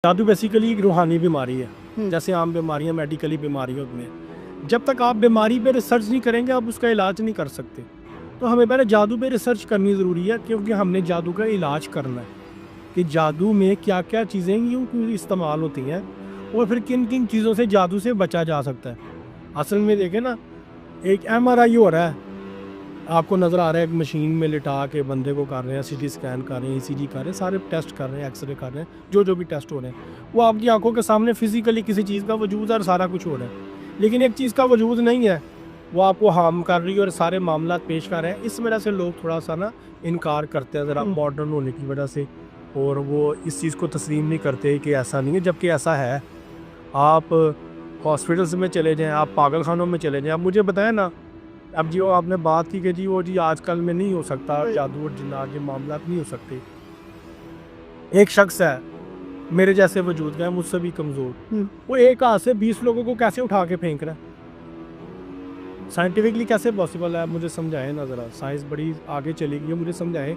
जादू बेसिकली एक रूहानी बीमारी है, हुँ। जैसे आम बीमारियां मेडिकली बीमारियों में। जब तक आप बीमारी पे रिसर्च नहीं करेंगे आप उसका इलाज नहीं कर सकते। तो हमें पहले जादू पे रिसर्च करनी ज़रूरी है, क्योंकि हमने जादू का इलाज करना है कि जादू में क्या क्या चीज़ें यूँ क्यों इस्तेमाल होती हैं और फिर किन किन चीज़ों से जादू से बचा जा सकता है। असल में देखें ना, एक MRI हो रहा है, आपको नज़र आ रहा है एक मशीन में लिटा के बंदे को कर रहे हैं, CT स्कैन कर रहे हैं, ECG कर रहे हैं, सारे टेस्ट कर रहे हैं, एक्सरे कर रहे हैं, जो भी टेस्ट हो रहे हैं वो आपकी आंखों के सामने फिजिकली किसी चीज़ का वजूद है और सारा कुछ हो रहा है। लेकिन एक चीज़ का वजूद नहीं है, वो आपको हार्म कर रही है और सारे मामला पेश कर रहे हैं। इस वजह से लोग थोड़ा सा ना इनकार करते हैं ज़रा मॉडर्न होने की वजह से, और वो इस चीज़ को तस्लीम नहीं करते कि ऐसा नहीं है, जबकि ऐसा है। आप हॉस्पिटल्स में चले जाएँ, आप पागल खानों में चले जाएँ, आप मुझे बताएं ना। अब जो आपने बात की कि जी वो जी आजकल में नहीं हो सकता, जादू और जिन्नात के मामला नहीं हो सकते। एक शख्स है मेरे जैसे वजूद का है, मुझसे भी कमज़ोर, हुँ। वो एक हाथ से 20 लोगों को कैसे उठा के फेंक रहा है? साइंटिफिकली कैसे पॉसिबल है? मुझे समझाएं ना ज़रा। साइंस बड़ी आगे चली गई है, मुझे समझाएं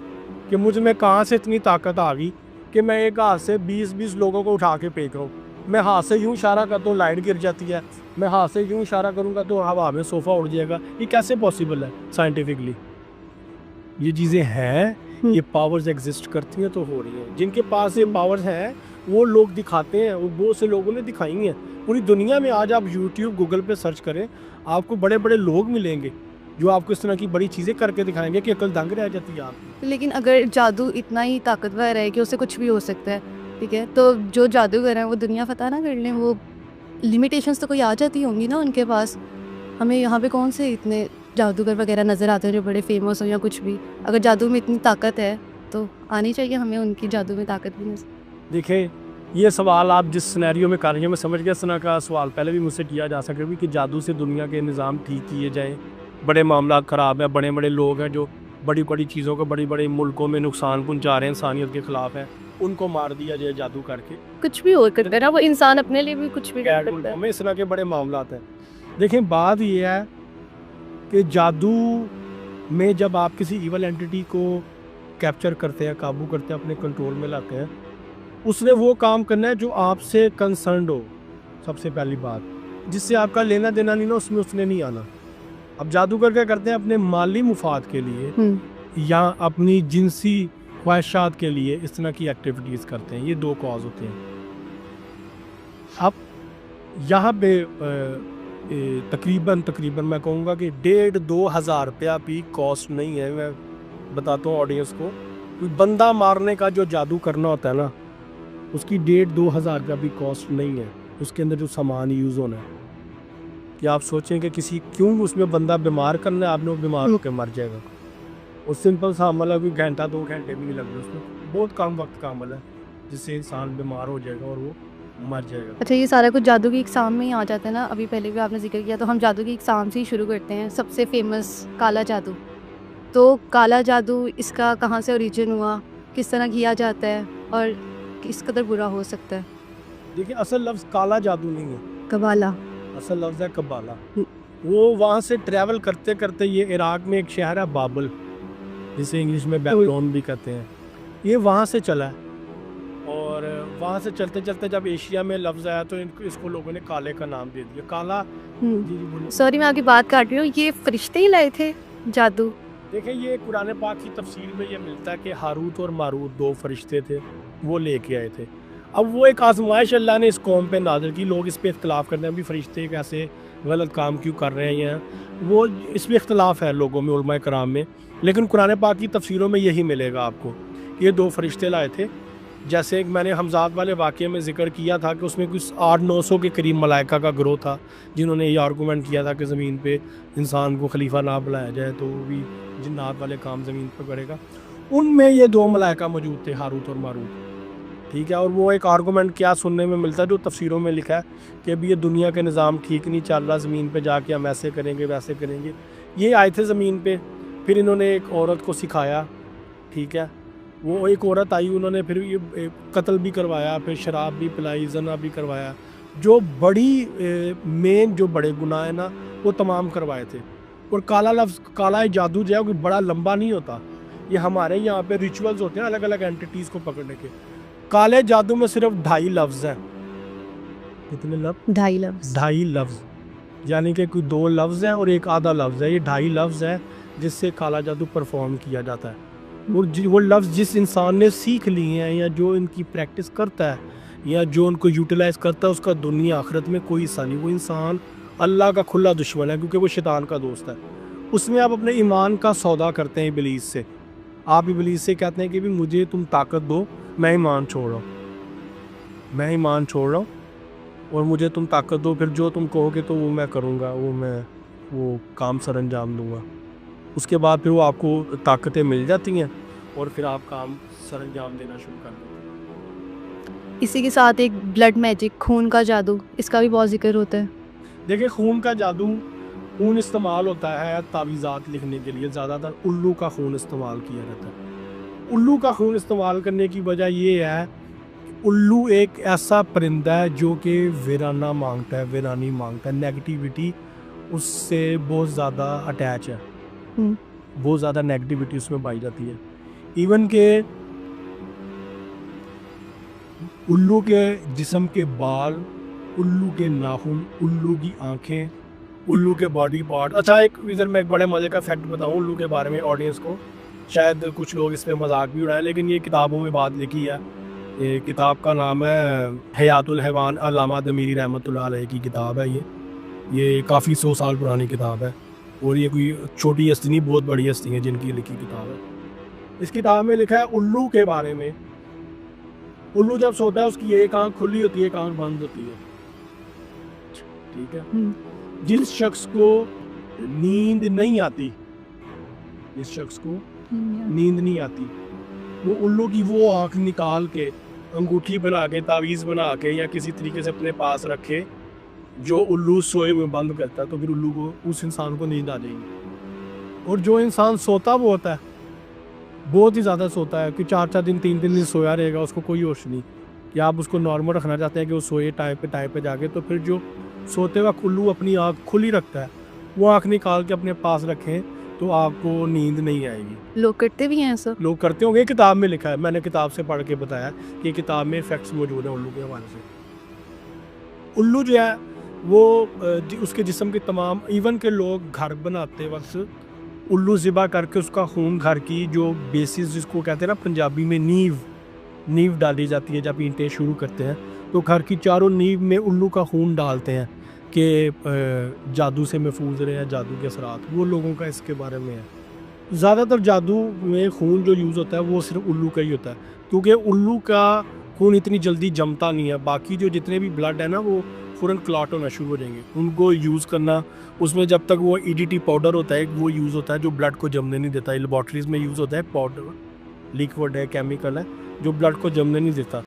कि मुझ में कहाँ से इतनी ताकत आ गई कि मैं एक हाथ से 20-20 लोगों को उठा के फेंक रहा हूँ। मैं हाथ से यूँ इशारा करता हूँ लाइट गिर जाती है, मैं हाथ से यूँ इशारा करूँगा तो हवा में सोफ़ा उड़ जाएगा। ये कैसे पॉसिबल है साइंटिफिकली? ये चीज़ें हैं, हुँ। ये पावर्स एग्जिस्ट करती हैं तो हो रही हैं। जिनके पास ये पावर्स हैं वो लोग दिखाते हैं, और बहुत से लोगों ने दिखाई हैं। पूरी दुनिया में आज आप यूट्यूब गूगल पे सर्च करें, आपको बड़े बड़े लोग मिलेंगे जो आपको इस तरह की बड़ी चीज़ें करके दिखाएंगे कि अकल दंग रह जाती है आपकी। लेकिन अगर जादू इतना ही ताकतवर है कि उससे कुछ भी हो सकता है, ठीक है? तो जो जादूगर हैं वो दुनिया फ़तह ना कर लें, वो लिमिटेशंस तो कोई आ जाती होंगी ना उनके पास। हमें यहाँ पे कौन से इतने जादूगर वगैरह नज़र आते हैं जो बड़े फ़ेमस हों या कुछ भी। अगर जादू में इतनी ताकत है तो आनी चाहिए हमें उनकी जादू में ताकत भी नज़र। देखें, ये सवाल आप जिस सिनेरियो में कर रही हैं मैं समझ गया। इस तरह का सवाल पहले भी मुझसे किया जा सके भी कि जादू से दुनिया के निज़ाम ठीक किए जाएँ, बड़े मामला ख़राब हैं, बड़े बड़े लोग हैं जो बड़ी बड़ी चीज़ों को बड़ी बड़े मुल्कों में नुकसान पहुँचा रहे हैं, इंसानियत के ख़िलाफ़ हैं, उनको मार दिया जाए जादू करके। कुछ भी हो सकता है ना, वो इंसान अपने लिए भी कुछ भी कर गैर सकता मुल्कों है। में इस तरह के बड़े मामलात हैं। देखें, बात ये है कि जादू में जब आप किसी इवल एंटिटी को कैप्चर करते हैं, काबू करते हैं, अपने कंट्रोल में लाते हैं, उसने वो काम करना है जो आपसे कंसर्न्ड हो। सबसे पहली बात, जिससे आपका लेना देना नहीं ना, उसमें उसने नहीं आना। अब जादूगर क्या करते हैं? अपने माली मुफाद के लिए हुँ। या अपनी जिनसी ख्वाहिशात के लिए इस तरह की एक्टिविटीज़ करते हैं। ये दो कॉज होते हैं। अब यहाँ पे तकरीबन मैं कहूँगा कि 1,500-2 हज़ार रुपया भी कॉस्ट नहीं है। मैं बताता हूँ ऑडियंस को, कोई बंदा मारने का जो जादू करना होता है ना, उसकी 1,500-2 हज़ार रुपया भी कॉस्ट नहीं है। उसके अंदर जो सामान यूज़ होना है, कि आप सोचें कि किसी क्यों उसमें बंदा बीमार करना है, आपने वो बीमार होकर मर जाएगा। और सिंपल सा अमल है, कोई घंटा 2 घंटे भी नहीं लग रहे उसमें, बहुत कम वक्त का अमल है जिससे इंसान बीमार हो जाएगा और वो मर जाएगा। अच्छा, ये सारा कुछ जादू की इकसाम में ही आ जाता है ना। अभी पहले भी आपने ज़िक्र किया, तो हम जादू की इकसाम से ही शुरू करते हैं। सबसे फ़ेमस काला जादू। तो काला जादू इसका कहाँ से ओरिजिन हुआ, किस तरह किया जाता है और किस कदर बुरा हो सकता है? देखिए, असल लफ्ज़ काला जादू नहीं है, कबाला। असल लफ्ज़ है कबाला। हुँ। वो वहाँ से ट्रैवल करते करते ये इराक में एक शहर है बाबल, जिसे इंग्लिश में बेबीलोन भी कहते हैं, ये वहाँ से चला है। और वहाँ से चलते चलते जब एशिया में लफ्ज़ आया तो इसको लोगों ने काले का नाम दे दिया, काला। हुँ। जी जी बोलिए। सॉरी, मैं आपकी बात काट रही हूँ। ये फ़रिश्ते ही लाए थे जादू? देखिए, ये कुरान पाक की तफसीर में ये मिलता है कि हारूत और मारूत 2 फरिश्ते थे, वो लेके आए थे। अब वो एक आजमाइश अल्लाह ने इस कौम पे नाज़िल की। लोग इस पे इख्तलाफ करते हैं भी फरिश्ते कैसे गलत काम क्यों कर रहे हैं, वो इस पे इख्तलाफ है लोगों में, उलमाए कराम में। लेकिन कुरान पाक की तफसीरों में यही मिलेगा आपको कि ये 2 फरिश्ते लाए थे। जैसे एक मैंने हमजाद वाले वाक़े में ज़िक्र किया था कि उसमें कुछ 800-900 के करीब मलाइका का ग्रोह था, जिन्होंने ये आर्गूमेंट किया था कि ज़मीन पे इंसान को खलीफा ना बुलाया जाए तो वो भी जिन्नात वाले काम ज़मीन पर करेगा। उनमें ये 2 मलाइका मौजूद थे, हारूत और मारूत। ठीक है, और वो एक आर्गूमेंट क्या सुनने में मिलता है जो तफसीरों में लिखा है कि अभी ये दुनिया के निज़ाम ठीक नहीं चल रहा, ज़मीन पे जाके हम ऐसे करेंगे वैसे करेंगे। ये आए थे ज़मीन पे, फिर इन्होंने एक औरत को सिखाया। ठीक है, वो एक औरत आई, उन्होंने फिर ये कत्ल भी करवाया, फिर शराब भी पिलाई, जना भी करवाया। जो बड़ी मेन जो बड़े गुनाह है ना, वो तमाम करवाए थे। और काला लफ्ज़, काला जादू जो है कोई बड़ा लंबा नहीं होता। ये हमारे यहाँ पे रिचुअल्स होते हैं अलग अलग एंटिटीज़ को पकड़ने के। काले जादू में सिर्फ 2.5 लफ्ज़ हैं। कितने लफ्ज़? 2.5 लफ्ज़। 2.5 लफ्ज़, यानी कि कोई 2 लफ्ज़ हैं और एक आधा लफ्ज़ है। ये 2.5 लफ्ज़ है जिससे काला जादू परफॉर्म किया जाता है। और वो लफ्ज़ जिस इंसान ने सीख लिए हैं या जो इनकी प्रैक्टिस करता है या जो उनको यूटिलाइज़ करता है, उसका दुनिया आखिरत में कोई हिस्सा नहीं। वो इंसान अल्लाह का खुला दुश्मन है, क्योंकि वो शैतान का दोस्त है। उसमें आप अपने ईमान का सौदा करते हैं इब्लीस से। आप इब्लीस से कहते हैं कि भी मुझे तुम ताकत दो, मैं ईमान छोड़ रहा हूँ, मैं ईमान छोड़ रहा हूँ और मुझे तुम ताकत दो, फिर जो तुम कहोगे तो वो मैं करूँगा, वो काम सर अंजाम दूँगा। उसके बाद फिर वो आपको ताकतें मिल जाती हैं और फिर आप काम सर अंजाम देना शुरू कर देते हैं। इसी के साथ एक ब्लड मैजिक, खून का जादू, इसका भी बहुत जिक्र होता है। देखिए, खून का जादू, खून इस्तेमाल होता है तावीज़ात लिखने के लिए। ज़्यादातर उल्लू का खून इस्तेमाल किया जाता है। उल्लू का खून इस्तेमाल करने की वजह ये है कि उल्लू एक ऐसा परिंदा है जो कि वीराना मांगता है, वीरानी मांगता है। नेगेटिविटी उससे बहुत ज़्यादा अटैच है, बहुत ज़्यादा नेगेटिविटी उसमें पाई जाती है। इवन के उल्लू के जिस्म के बाल, उल्लू के नाखून, उल्लू की आंखें, उल्लू के बॉडी पार्ट। अच्छा, एक इधर मैं एक बड़े मज़े का फैक्ट बताऊं उल्लू के बारे में ऑडियंस को। शायद कुछ लोग इस पे मजाक भी उड़ाएं, लेकिन ये किताबों में बात लिखी है। ये किताब का नाम है हयातुल हैवान, अल्लामा दमीरी रहमतुल्लाह अलैह की किताब है। ये काफ़ी 100 साल पुरानी किताब है और ये कोई छोटी हस्ती नहीं, बहुत बड़ी हस्ती है जिनकी लिखी किताब है। इस किताब में लिखा है उल्लू के बारे में। उल्लू जब सोता है उसकी एक आंख खुली होती है, एक आंख बंद होती है, ठीक है। जिस शख्स को नींद नहीं आती, जिस शख्स को नींद नहीं आती, वो उल्लू की वो आंख निकाल के अंगूठी बना के, तावीज़ बना के या किसी तरीके से अपने पास रखे जो उल्लू सोए में बंद करता है, तो फिर उल्लू को, उस इंसान को नींद आ जाएगी। और जो इंसान सोता वो होता है, बहुत ही ज़्यादा सोता है कि 4-4 दिन 3-3 दिन सोया रहेगा, उसको कोई होश नहीं। कि आप उसको नॉर्मल रखना चाहते हैं कि वो सोए टाइम पे जाके, तो फिर जो सोते वक्त उल्लू अपनी आँख खुली रखता है, वो आँख निकाल के अपने पास रखें तो आपको नींद नहीं आएगी। लोग करते भी हैं ऐसा? लोग करते होंगे, किताब में लिखा है, मैंने किताब से पढ़ के बताया कि किताब में फैक्ट्स मौजूद हैं उल्लू के हवाले से। उल्लू जो है वो उसके जिस्म के तमाम, इवन के लोग घर बनाते वक्त उल्लू ज़िबा करके उसका खून, घर की जो बेसिस जिसको कहते हैं ना पंजाबी में नींव डाली जाती है। जब ईंटें शुरू करते हैं तो घर की चारों नींव में उल्लू का खून डालते हैं कि जादू से महफूज रहे हैं, जादू के असरात। वो लोगों का इसके बारे में है। ज़्यादातर जादू में खून जो यूज़ होता है वो सिर्फ उल्लू का ही होता है, क्योंकि उल्लू का खून इतनी जल्दी जमता नहीं है। बाकी जो जितने भी ब्लड है ना, वो फ़ौरन क्लॉट होना शुरू हो जाएंगे। उनको यूज़ करना, उसमें जब तक वो EDT पाउडर होता है, वो यूज़ होता है जो ब्लड को जमने नहीं देता। लेबॉर्ट्रीज़ में यूज़ होता है पाउडर, लिक्विड है, केमिकल है, जो ब्लड को जमने नहीं देता।